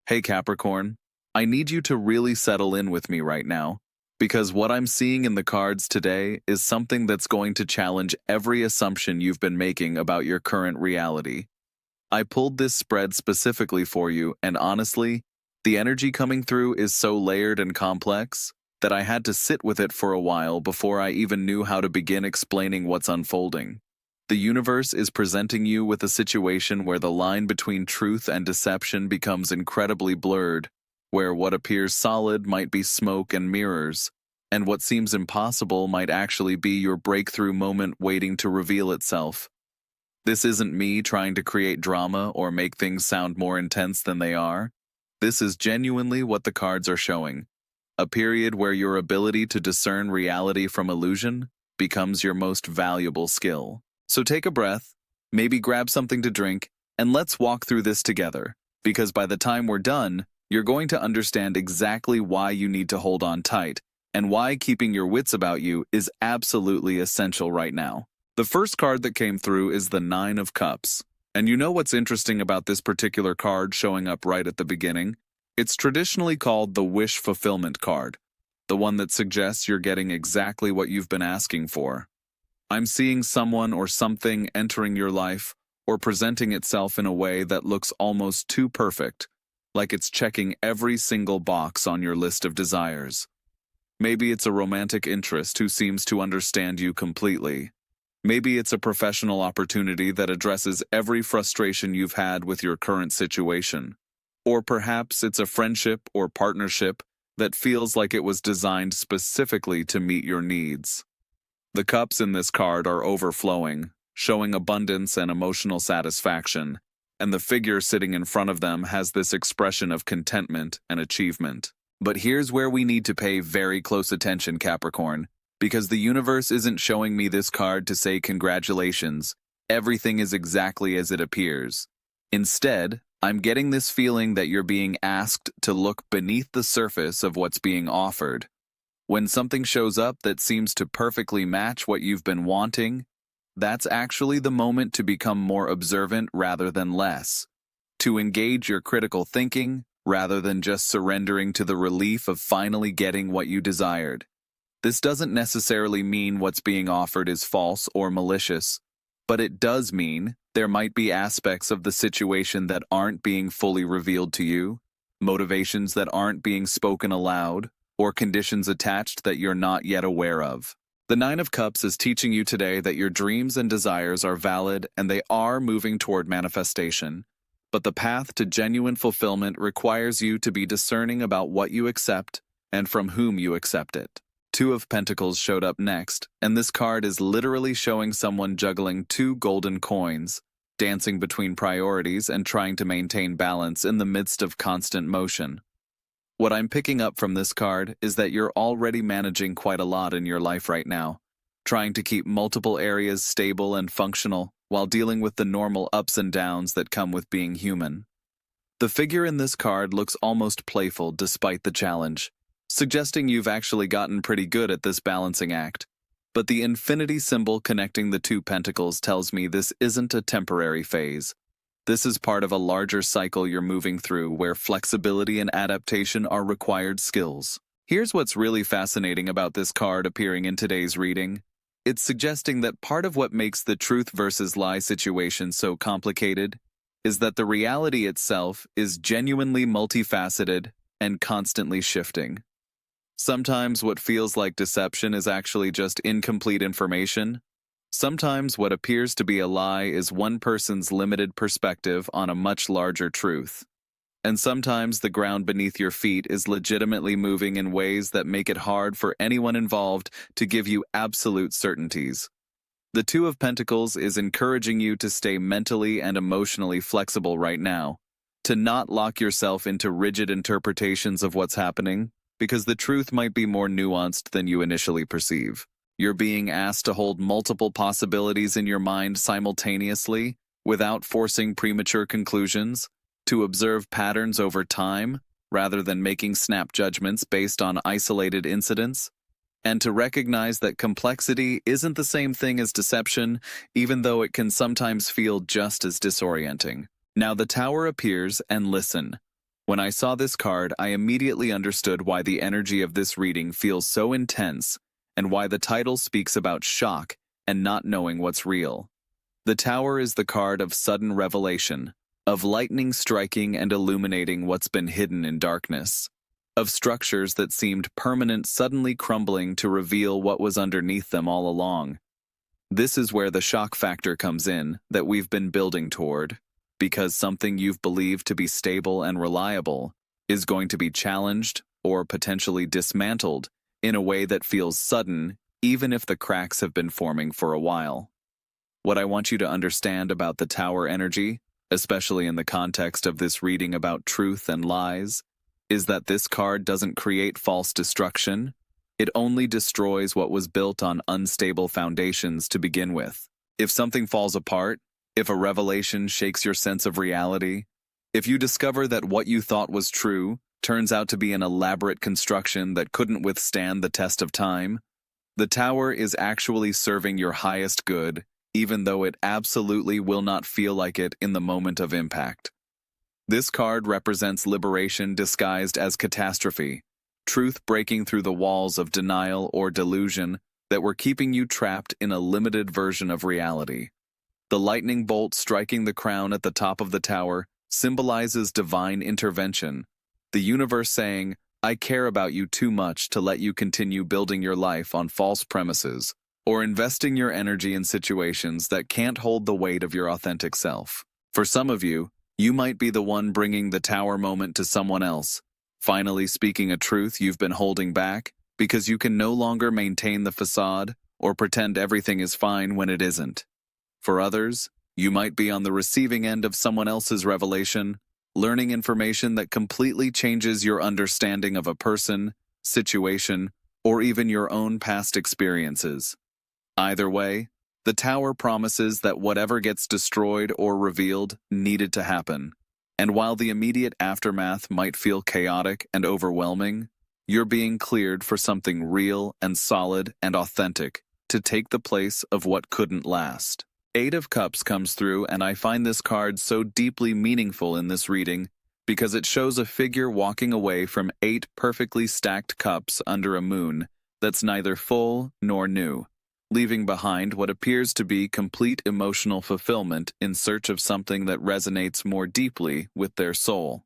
Hey Capricorn, I need you to really settle in with me right now, because what I'm seeing in the cards today is something that's going to challenge every assumption you've been making about your current reality. I pulled this spread specifically for you, and honestly, the energy coming through is so layered and complex that I had to sit with it for a while before I even knew how to begin explaining what's unfolding. The universe is presenting you with a situation where the line between truth and deception becomes incredibly blurred, where what appears solid might be smoke and mirrors, and what seems impossible might actually be your breakthrough moment waiting to reveal itself. This isn't me trying to create drama or make things sound more intense than they are. This is genuinely what the cards are showing. A period where your ability to discern reality from illusion becomes your most valuable skill. So take a breath, maybe grab something to drink, and let's walk through this together, because by the time we're done, you're going to understand exactly why you need to hold on tight, and why keeping your wits about you is absolutely essential right now. The first card that came through is the Nine of Cups. And you know what's interesting about this particular card showing up right at the beginning? It's traditionally called the Wish Fulfillment card, the one that suggests you're getting exactly what you've been asking for. I'm seeing someone or something entering your life or presenting itself in a way that looks almost too perfect, like it's checking every single box on your list of desires. Maybe it's a romantic interest who seems to understand you completely. Maybe it's a professional opportunity that addresses every frustration you've had with your current situation. Or perhaps it's a friendship or partnership that feels like it was designed specifically to meet your needs. The cups in this card are overflowing, showing abundance and emotional satisfaction, and the figure sitting in front of them has this expression of contentment and achievement. But here's where we need to pay very close attention, Capricorn, because the universe isn't showing me this card to say congratulations, everything is exactly as it appears. Instead, I'm getting this feeling that you're being asked to look beneath the surface of what's being offered. When something shows up that seems to perfectly match what you've been wanting, that's actually the moment to become more observant rather than less, to engage your critical thinking rather than just surrendering to the relief of finally getting what you desired. This doesn't necessarily mean what's being offered is false or malicious, but it does mean there might be aspects of the situation that aren't being fully revealed to you, motivations that aren't being spoken aloud, or conditions attached that you're not yet aware of. The Nine of Cups is teaching you today that your dreams and desires are valid and they are moving toward manifestation. But the path to genuine fulfillment requires you to be discerning about what you accept and from whom you accept it. Two of Pentacles showed up next, and this card is literally showing someone juggling two golden coins, dancing between priorities and trying to maintain balance in the midst of constant motion. What I'm picking up from this card is that you're already managing quite a lot in your life right now, trying to keep multiple areas stable and functional while dealing with the normal ups and downs that come with being human. The figure in this card looks almost playful despite the challenge, suggesting you've actually gotten pretty good at this balancing act. But the infinity symbol connecting the two pentacles tells me this isn't a temporary phase. This is part of a larger cycle you're moving through where flexibility and adaptation are required skills. Here's what's really fascinating about this card appearing in today's reading. It's suggesting that part of what makes the truth versus lie situation so complicated is that the reality itself is genuinely multifaceted and constantly shifting. Sometimes what feels like deception is actually just incomplete information. Sometimes what appears to be a lie is one person's limited perspective on a much larger truth. And sometimes the ground beneath your feet is legitimately moving in ways that make it hard for anyone involved to give you absolute certainties. The Two of Pentacles is encouraging you to stay mentally and emotionally flexible right now, to not lock yourself into rigid interpretations of what's happening, because the truth might be more nuanced than you initially perceive. You're being asked to hold multiple possibilities in your mind simultaneously, without forcing premature conclusions, to observe patterns over time, rather than making snap judgments based on isolated incidents, and to recognize that complexity isn't the same thing as deception, even though it can sometimes feel just as disorienting. Now the Tower appears, and listen. When I saw this card, I immediately understood why the energy of this reading feels so intense and why the title speaks about shock and not knowing what's real. The Tower is the card of sudden revelation, of lightning striking and illuminating what's been hidden in darkness, of structures that seemed permanent suddenly crumbling to reveal what was underneath them all along. This is where the shock factor comes in that we've been building toward, because something you've believed to be stable and reliable is going to be challenged or potentially dismantled in a way that feels sudden, even if the cracks have been forming for a while. What I want you to understand about the Tower energy, especially in the context of this reading about truth and lies, is that this card doesn't create false destruction. It only destroys what was built on unstable foundations to begin with. If something falls apart, if a revelation shakes your sense of reality, if you discover that what you thought was true turns out to be an elaborate construction that couldn't withstand the test of time, the Tower is actually serving your highest good, even though it absolutely will not feel like it in the moment of impact. This card represents liberation disguised as catastrophe, truth breaking through the walls of denial or delusion that were keeping you trapped in a limited version of reality. The lightning bolt striking the crown at the top of the Tower symbolizes divine intervention, the universe saying, "I care about you too much to let you continue building your life on false premises, or investing your energy in situations that can't hold the weight of your authentic self." For some of you, you might be the one bringing the Tower moment to someone else, finally speaking a truth you've been holding back because you can no longer maintain the facade or pretend everything is fine when it isn't. For others, you might be on the receiving end of someone else's revelation, learning information that completely changes your understanding of a person, situation, or even your own past experiences. Either way, the Tower promises that whatever gets destroyed or revealed needed to happen. And while the immediate aftermath might feel chaotic and overwhelming, you're being cleared for something real and solid and authentic to take the place of what couldn't last. Eight of Cups comes through, and I find this card so deeply meaningful in this reading because it shows a figure walking away from 8 perfectly stacked cups under a moon that's neither full nor new, leaving behind what appears to be complete emotional fulfillment in search of something that resonates more deeply with their soul.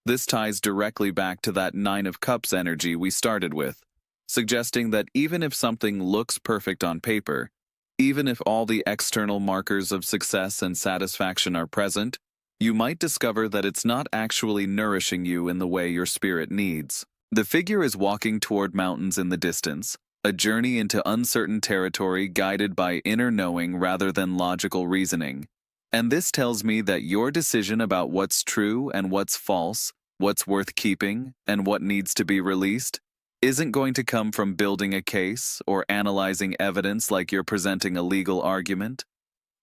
This ties directly back to that 9 of Cups energy we started with, suggesting that even if something looks perfect on paper, even if all the external markers of success and satisfaction are present, you might discover that it's not actually nourishing you in the way your spirit needs. The figure is walking toward mountains in the distance, a journey into uncertain territory guided by inner knowing rather than logical reasoning. And this tells me that your decision about what's true and what's false, what's worth keeping and what needs to be released, isn't going to come from building a case or analyzing evidence like you're presenting a legal argument.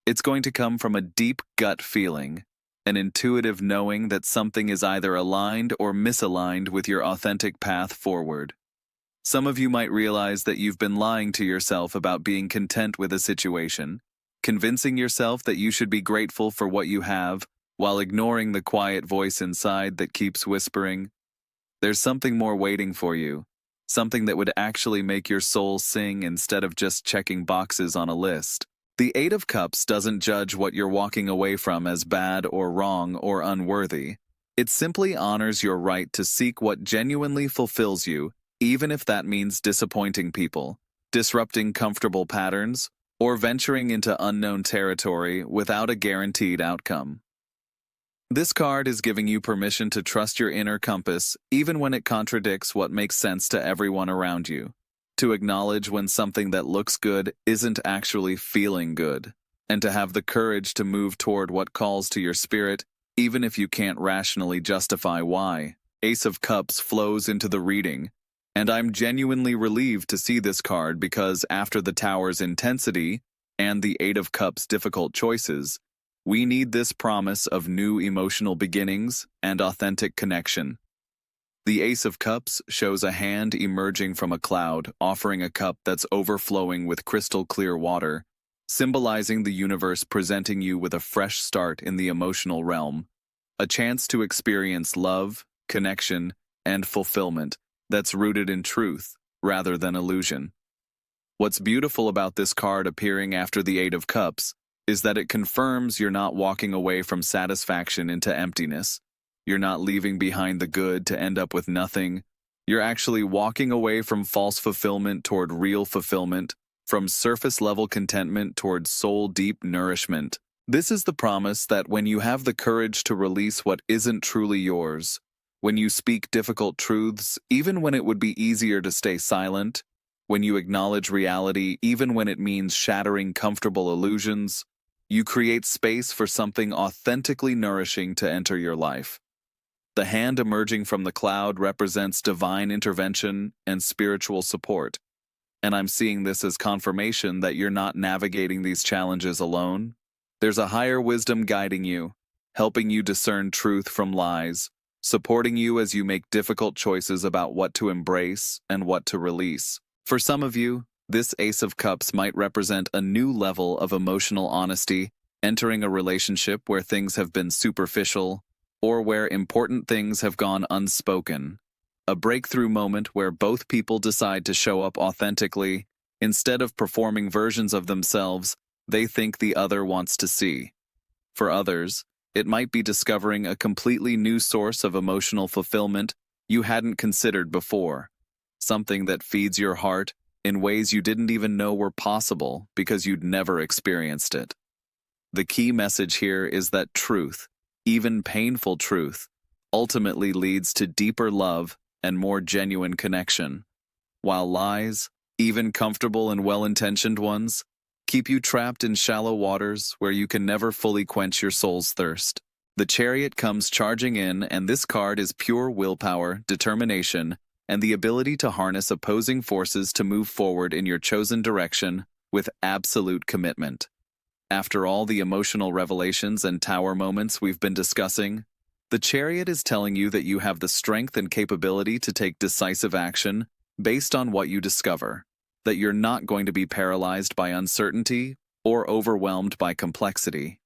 It's going to come from a deep gut feeling, an intuitive knowing that something is either aligned or misaligned with your authentic path forward. Some of you might realize that you've been lying to yourself about being content with a situation, convincing yourself that you should be grateful for what you have, while ignoring the quiet voice inside that keeps whispering, "There's something more waiting for you," something that would actually make your soul sing instead of just checking boxes on a list. The 8 of Cups doesn't judge what you're walking away from as bad or wrong or unworthy. It simply honors your right to seek what genuinely fulfills you, even if that means disappointing people, disrupting comfortable patterns, or venturing into unknown territory without a guaranteed outcome. This card is giving you permission to trust your inner compass even when it contradicts what makes sense to everyone around you, to acknowledge when something that looks good isn't actually feeling good, and to have the courage to move toward what calls to your spirit even if you can't rationally justify why. Ace of Cups flows into the reading, and I'm genuinely relieved to see this card because after the Tower's intensity and the 8 of Cups' difficult choices, we need this promise of new emotional beginnings and authentic connection. The Ace of Cups shows a hand emerging from a cloud, offering a cup that's overflowing with crystal clear water, symbolizing the universe presenting you with a fresh start in the emotional realm, a chance to experience love, connection, and fulfillment that's rooted in truth rather than illusion. What's beautiful about this card appearing after the Eight of Cups is that it confirms you're not walking away from satisfaction into emptiness. You're not leaving behind the good to end up with nothing. You're actually walking away from false fulfillment toward real fulfillment, from surface-level contentment toward soul-deep nourishment. This is the promise that when you have the courage to release what isn't truly yours, when you speak difficult truths, even when it would be easier to stay silent, when you acknowledge reality, even when it means shattering comfortable illusions, you create space for something authentically nourishing to enter your life. The hand emerging from the cloud represents divine intervention and spiritual support, and I'm seeing this as confirmation that you're not navigating these challenges alone. There's a higher wisdom guiding you, helping you discern truth from lies, supporting you as you make difficult choices about what to embrace and what to release. For some of you, this Ace of Cups might represent a new level of emotional honesty, entering a relationship where things have been superficial or where important things have gone unspoken. A breakthrough moment where both people decide to show up authentically. Instead of performing versions of themselves they think the other wants to see. For others, it might be discovering a completely new source of emotional fulfillment you hadn't considered before, something that feeds your heart in ways you didn't even know were possible because you'd never experienced it. The key message here is that truth, even painful truth, ultimately leads to deeper love and more genuine connection, while lies, even comfortable and well-intentioned ones, keep you trapped in shallow waters where you can never fully quench your soul's thirst. The Chariot comes charging in, and this card is pure willpower, determination, and the ability to harness opposing forces to move forward in your chosen direction with absolute commitment. After all the emotional revelations and tower moments we've been discussing, the Chariot is telling you that you have the strength and capability to take decisive action based on what you discover, that you're not going to be paralyzed by uncertainty or overwhelmed by complexity.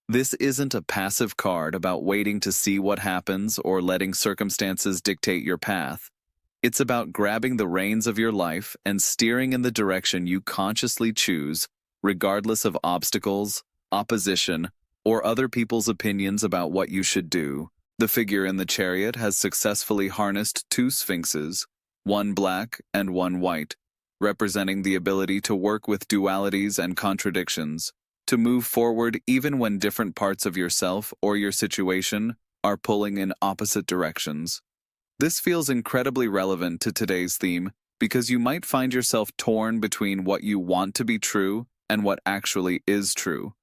This isn't a passive card about waiting to see what happens or letting circumstances dictate your path. It's about grabbing the reins of your life and steering in the direction you consciously choose, regardless of obstacles, opposition, or other people's opinions about what you should do. The figure in the Chariot has successfully harnessed two sphinxes, one black and one white, representing the ability to work with dualities and contradictions, to move forward even when different parts of yourself or your situation are pulling in opposite directions. This feels incredibly relevant to today's theme because you might find yourself torn between what you want to be true and what actually is true,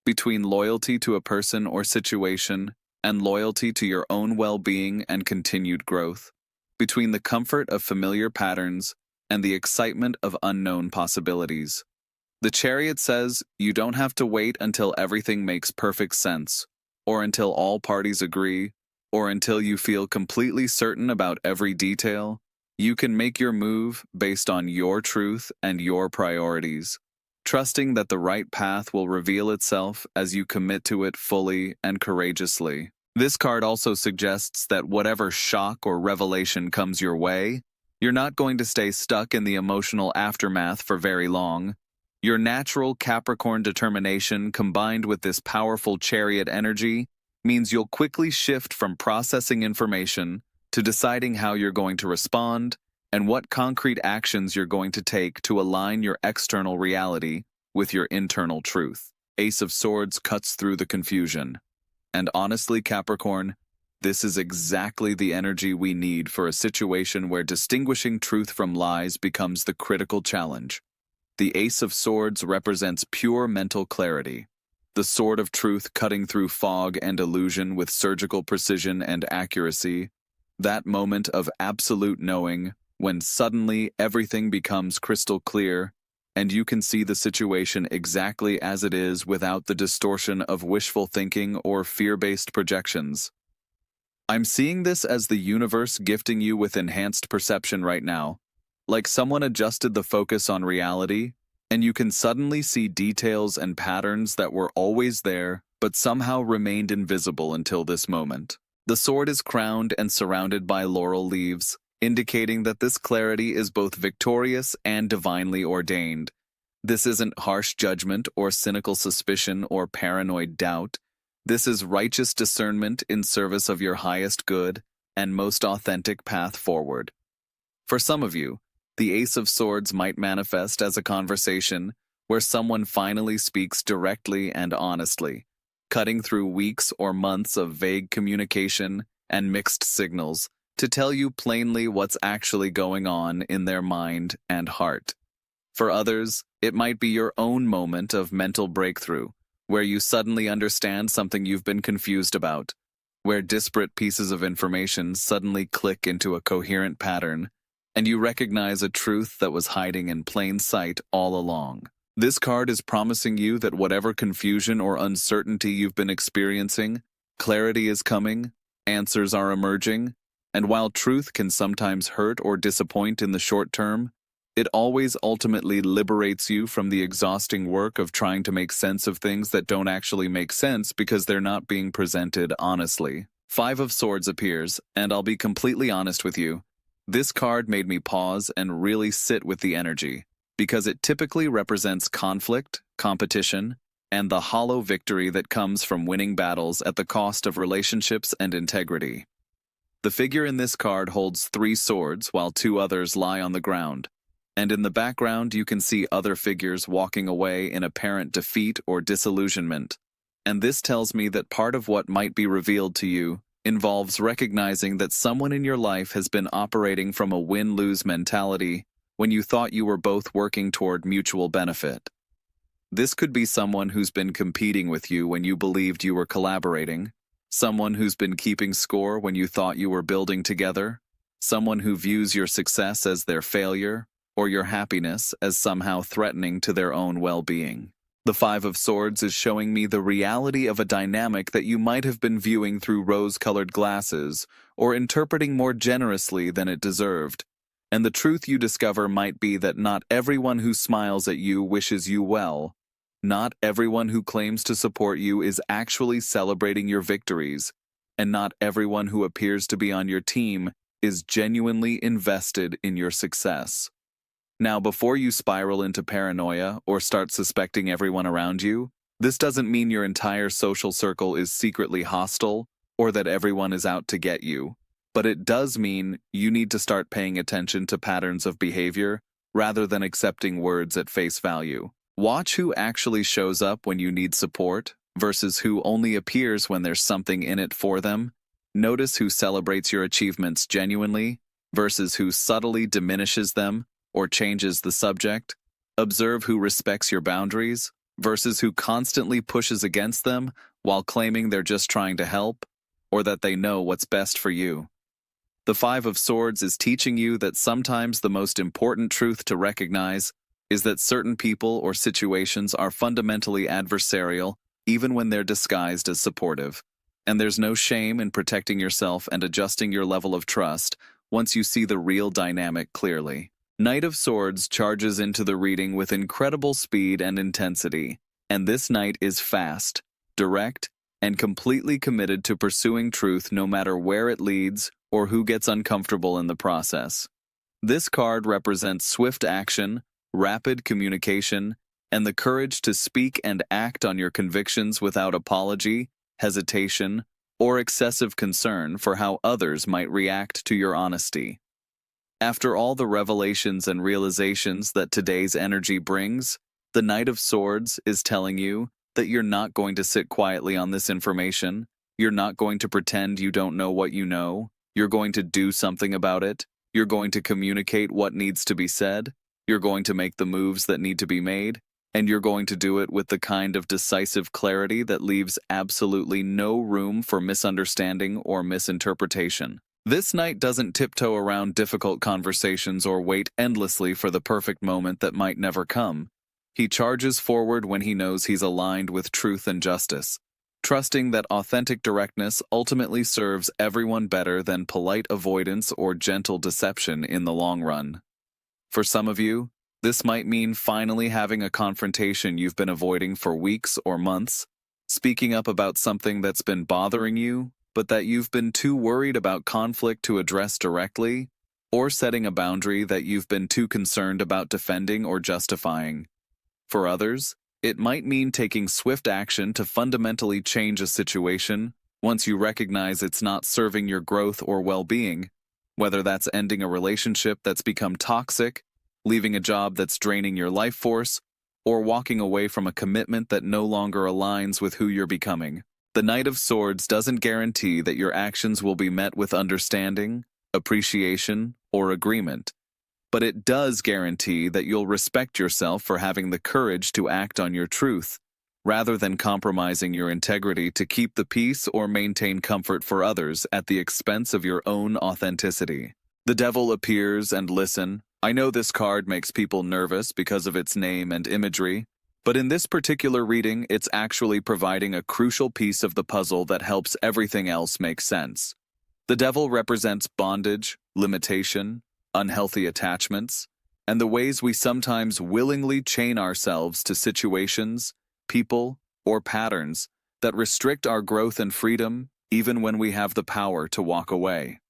between loyalty to a person or situation and loyalty to your own well-being and continued growth, between the comfort of familiar patterns and the excitement of unknown possibilities. The Chariot says you don't have to wait until everything makes perfect sense, or until all parties agree, or until you feel completely certain about every detail. You can make your move based on your truth and your priorities, trusting that the right path will reveal itself as you commit to it fully and courageously. This card also suggests that whatever shock or revelation comes your way, you're not going to stay stuck in the emotional aftermath for very long. Your natural Capricorn determination combined with this powerful Chariot energy means you'll quickly shift from processing information to deciding how you're going to respond and what concrete actions you're going to take to align your external reality with your internal truth. Ace of Swords cuts through the confusion. And honestly, Capricorn, this is exactly the energy we need for a situation where distinguishing truth from lies becomes the critical challenge. The Ace of Swords represents pure mental clarity, the sword of truth cutting through fog and illusion with surgical precision and accuracy, that moment of absolute knowing when suddenly everything becomes crystal clear and you can see the situation exactly as it is without the distortion of wishful thinking or fear-based projections. I'm seeing this as the universe gifting you with enhanced perception right now, like someone adjusted the focus on reality, and you can suddenly see details and patterns that were always there but somehow remained invisible until this moment. The sword is crowned and surrounded by laurel leaves, indicating that this clarity is both victorious and divinely ordained. This isn't harsh judgment or cynical suspicion or paranoid doubt. This is righteous discernment in service of your highest good and most authentic path forward. For some of you, the Ace of Swords might manifest as a conversation where someone finally speaks directly and honestly, cutting through weeks or months of vague communication and mixed signals to tell you plainly what's actually going on in their mind and heart. For others, it might be your own moment of mental breakthrough, where you suddenly understand something you've been confused about, where disparate pieces of information suddenly click into a coherent pattern, and you recognize a truth that was hiding in plain sight all along. This card is promising you that whatever confusion or uncertainty you've been experiencing, clarity is coming, answers are emerging, and while truth can sometimes hurt or disappoint in the short term, it always ultimately liberates you from the exhausting work of trying to make sense of things that don't actually make sense because they're not being presented honestly. Five of Swords appears, and I'll be completely honest with you. This card made me pause and really sit with the energy, because it typically represents conflict, competition, and the hollow victory that comes from winning battles at the cost of relationships and integrity. The figure in this card holds 3 swords while 2 others lie on the ground, and in the background you can see other figures walking away in apparent defeat or disillusionment. And this tells me that part of what might be revealed to you involves recognizing that someone in your life has been operating from a win-lose mentality when you thought you were both working toward mutual benefit. This could be someone who's been competing with you when you believed you were collaborating, someone who's been keeping score when you thought you were building together, someone who views your success as their failure, or your happiness as somehow threatening to their own well-being. The Five of Swords is showing me the reality of a dynamic that you might have been viewing through rose-colored glasses or interpreting more generously than it deserved. And the truth you discover might be that not everyone who smiles at you wishes you well. Not everyone who claims to support you is actually celebrating your victories, and not everyone who appears to be on your team is genuinely invested in your success. Now, before you spiral into paranoia or start suspecting everyone around you, this doesn't mean your entire social circle is secretly hostile or that everyone is out to get you. But it does mean you need to start paying attention to patterns of behavior rather than accepting words at face value. Watch who actually shows up when you need support versus who only appears when there's something in it for them. Notice who celebrates your achievements genuinely versus who subtly diminishes them or changes the subject. Observe who respects your boundaries versus who constantly pushes against them while claiming they're just trying to help or that they know what's best for you. The Five of Swords is teaching you that sometimes the most important truth to recognize is that certain people or situations are fundamentally adversarial even when they're disguised as supportive. And there's no shame in protecting yourself and adjusting your level of trust once you see the real dynamic clearly. Knight of Swords charges into the reading with incredible speed and intensity, and this knight is fast, direct, and completely committed to pursuing truth no matter where it leads or who gets uncomfortable in the process. This card represents swift action, rapid communication, and the courage to speak and act on your convictions without apology, hesitation, or excessive concern for how others might react to your honesty. After all the revelations and realizations that today's energy brings, the Knight of Swords is telling you that you're not going to sit quietly on this information, you're not going to pretend you don't know what you know, you're going to do something about it, you're going to communicate what needs to be said, you're going to make the moves that need to be made, and you're going to do it with the kind of decisive clarity that leaves absolutely no room for misunderstanding or misinterpretation. This knight doesn't tiptoe around difficult conversations or wait endlessly for the perfect moment that might never come. He charges forward when he knows he's aligned with truth and justice, trusting that authentic directness ultimately serves everyone better than polite avoidance or gentle deception in the long run. For some of you, this might mean finally having a confrontation you've been avoiding for weeks or months, speaking up about something that's been bothering you, but that you've been too worried about conflict to address directly, or setting a boundary that you've been too concerned about defending or justifying. For others, it might mean taking swift action to fundamentally change a situation once you recognize it's not serving your growth or well-being, whether that's ending a relationship that's become toxic, leaving a job that's draining your life force, or walking away from a commitment that no longer aligns with who you're becoming. The Knight of Swords doesn't guarantee that your actions will be met with understanding, appreciation, or agreement, but it does guarantee that you'll respect yourself for having the courage to act on your truth, rather than compromising your integrity to keep the peace or maintain comfort for others at the expense of your own authenticity. The Devil appears and listen. I know this card makes people nervous because of its name and imagery, but in this particular reading, it's actually providing a crucial piece of the puzzle that helps everything else make sense. The Devil represents bondage, limitation, unhealthy attachments, and the ways we sometimes willingly chain ourselves to situations, people, or patterns that restrict our growth and freedom even when we have the power to walk away.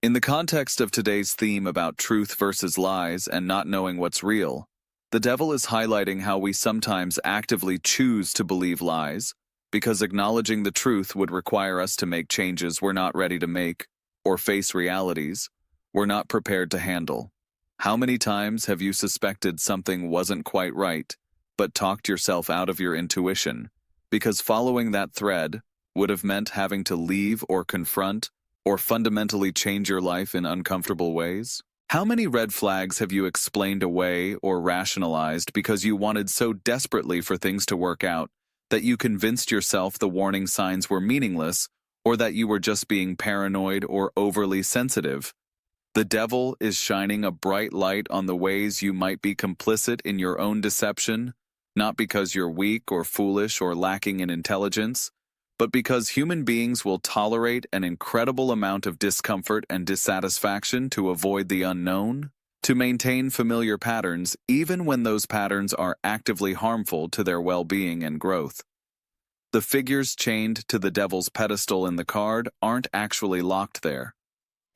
In the context of today's theme about truth versus lies and not knowing what's real, the Devil is highlighting how we sometimes actively choose to believe lies because acknowledging the truth would require us to make changes we're not ready to make or face realities we're not prepared to handle. How many times have you suspected something wasn't quite right, but talked yourself out of your intuition because following that thread would have meant having to leave or confront or fundamentally change your life in uncomfortable ways? How many red flags have you explained away or rationalized because you wanted so desperately for things to work out that you convinced yourself the warning signs were meaningless or that you were just being paranoid or overly sensitive? The Devil is shining a bright light on the ways you might be complicit in your own deception, not because you're weak or foolish or lacking in intelligence, but because human beings will tolerate an incredible amount of discomfort and dissatisfaction to avoid the unknown, to maintain familiar patterns even when those patterns are actively harmful to their well-being and growth. The figures chained to the Devil's pedestal in the card aren't actually locked there.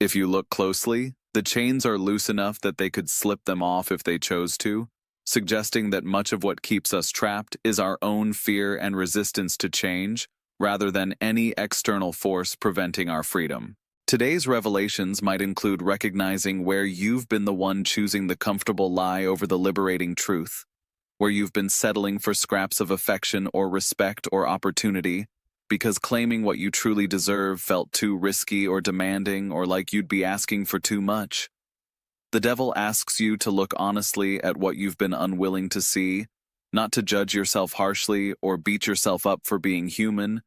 If you look closely, the chains are loose enough that they could slip them off if they chose to, suggesting that much of what keeps us trapped is our own fear and resistance to change, rather than any external force preventing our freedom. Today's revelations might include recognizing where you've been the one choosing the comfortable lie over the liberating truth, where you've been settling for scraps of affection or respect or opportunity because claiming what you truly deserve felt too risky or demanding or like you'd be asking for too much. The Devil asks you to look honestly at what you've been unwilling to see, not to judge yourself harshly or beat yourself up for being human,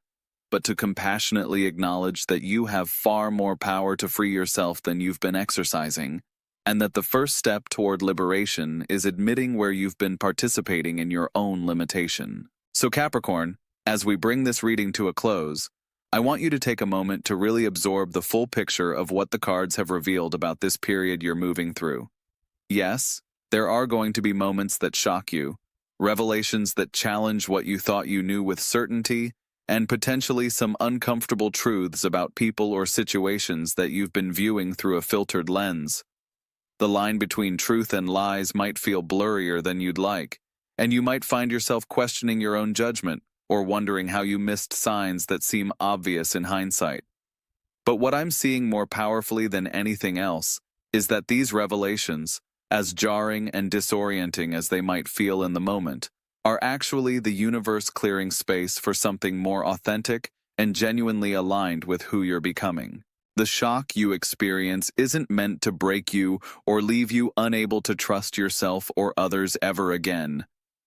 but to compassionately acknowledge that you have far more power to free yourself than you've been exercising, and that the first step toward liberation is admitting where you've been participating in your own limitation. So Capricorn, as we bring this reading to a close, I want you to take a moment to really absorb the full picture of what the cards have revealed about this period you're moving through. Yes, there are going to be moments that shock you, revelations that challenge what you thought you knew with certainty, and potentially some uncomfortable truths about people or situations that you've been viewing through a filtered lens. The line between truth and lies might feel blurrier than you'd like, and you might find yourself questioning your own judgment or wondering how you missed signs that seem obvious in hindsight. But what I'm seeing more powerfully than anything else is that these revelations, as jarring and disorienting as they might feel in the moment, are actually the universe clearing space for something more authentic and genuinely aligned with who you're becoming. The shock you experience isn't meant to break you or leave you unable to trust yourself or others ever again.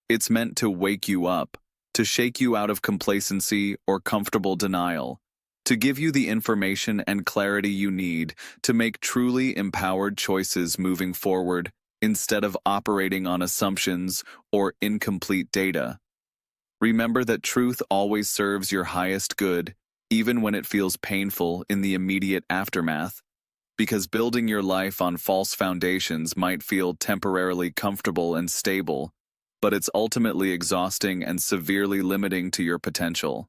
It's meant to wake you up, to shake you out of complacency or comfortable denial, to give you the information and clarity you need to make truly empowered choices moving forward, instead of operating on assumptions or incomplete data. Remember that truth always serves your highest good, even when it feels painful in the immediate aftermath, because building your life on false foundations might feel temporarily comfortable and stable, but it's ultimately exhausting and severely limiting to your potential.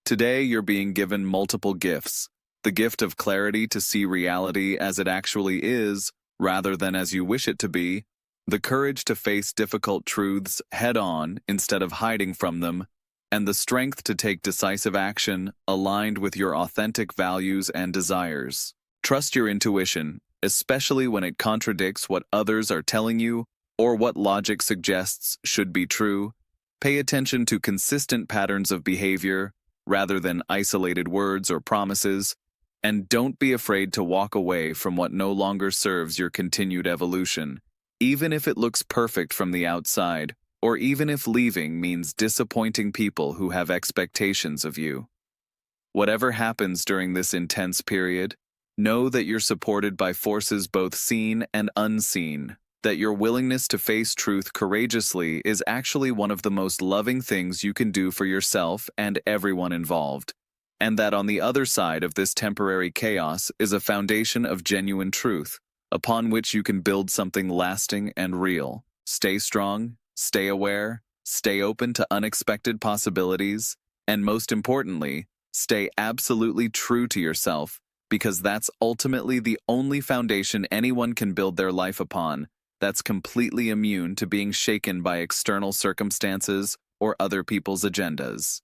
Today, you're being given multiple gifts: the gift of clarity to see reality as it actually is, rather than as you wish it to be, the courage to face difficult truths head-on instead of hiding from them, and the strength to take decisive action aligned with your authentic values and desires. Trust your intuition, especially when it contradicts what others are telling you or what logic suggests should be true. Pay attention to consistent patterns of behavior rather than isolated words or promises, and don't be afraid to walk away from what no longer serves your continued evolution, even if it looks perfect from the outside, or even if leaving means disappointing people who have expectations of you. Whatever happens during this intense period, know that you're supported by forces both seen and unseen, that your willingness to face truth courageously is actually one of the most loving things you can do for yourself and everyone involved, and that on the other side of this temporary chaos is a foundation of genuine truth, upon which you can build something lasting and real. Stay strong, stay aware, stay open to unexpected possibilities, and most importantly, stay absolutely true to yourself, because that's ultimately the only foundation anyone can build their life upon that's completely immune to being shaken by external circumstances or other people's agendas.